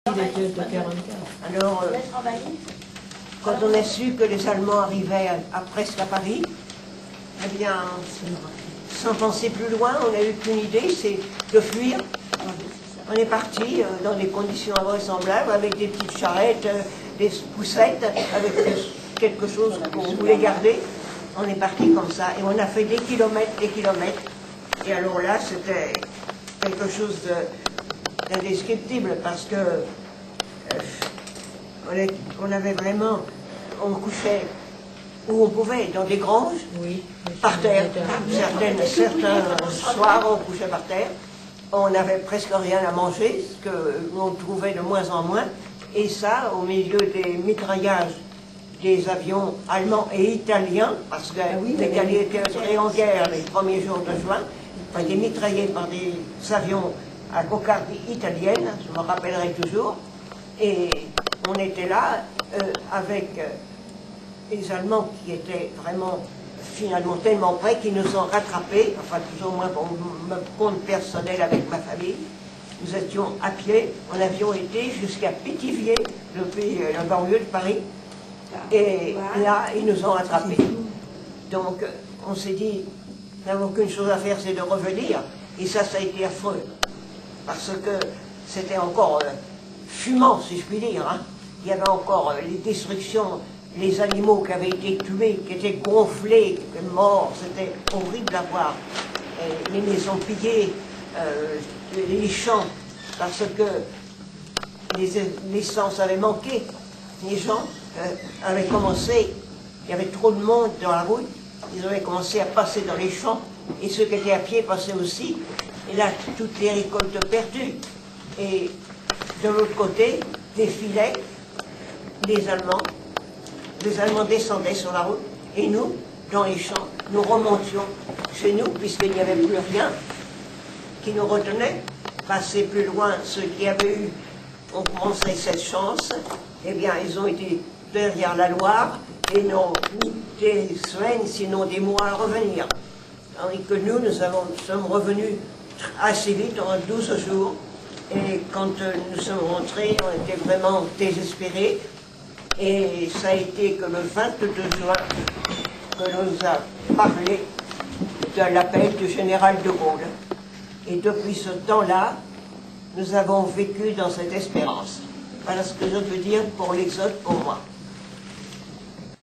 Alors, quand on a su que les Allemands arrivaient presque à Paris, eh bien, sans penser plus loin, on n'a eu qu'une idée, c'est de fuir. On est parti dans des conditions invraisemblables, avec des petites charrettes, des poussettes, avec quelque chose qu'on voulait garder. On est parti comme ça, et on a fait des kilomètres. Et alors là, c'était quelque chose d'indescriptible, parce que on avait vraiment, on couchait où on pouvait, dans des granges, oui, par terre. Certains soirs, on couchait par terre. On n'avait presque rien à manger, ce qu'on trouvait de moins en moins. Et ça, au milieu des mitraillages des avions allemands et italiens, parce que les Italiens étaient entrés en guerre les premiers jours de juin, ils étaient mitraillés par des avions à cocarde italienne, je me rappellerai toujours. Et on était là avec les Allemands qui étaient vraiment, finalement, tellement près qu'ils nous ont rattrapés, enfin plus ou moins pour mon compte personnel avec ma famille. Nous étions à pied, on avions été jusqu'à Pithiviers, depuis la banlieue de Paris, et là, ils nous ont rattrapés. Donc, on s'est dit, nous n'avons qu'une chose à faire, c'est de revenir, et ça a été affreux, parce que c'était encore fumant, si je puis dire, hein. Il y avait encore les destructions, les animaux qui avaient été tués, qui étaient gonflés, qui étaient morts, c'était horrible à voir. Et les maisons pillées, les champs, parce que l'essence avait manqué. Les gens avaient commencé, il y avait trop de monde dans la route, ils avaient commencé à passer dans les champs, et ceux qui étaient à pied passaient aussi, et là, toutes les récoltes perdues. Et de l'autre côté, défilaient les Allemands descendaient sur la route, et nous, dans les champs, nous remontions chez nous, puisqu'il n'y avait plus rien qui nous retenait. Passer plus loin, ceux qui avaient ont commencé cette chance, eh bien, ils ont été derrière la Loire, et n'ont mis des semaines, sinon des mois à revenir. Tandis que nous sommes revenus assez vite, en 12 jours, et quand nous sommes rentrés, on était vraiment désespérés. Et ça a été que le 22 juin que nous a parlé de l'appel du général de Gaulle. Et depuis ce temps-là, nous avons vécu dans cette espérance. Voilà ce que je peux dire pour l'exode pour moi.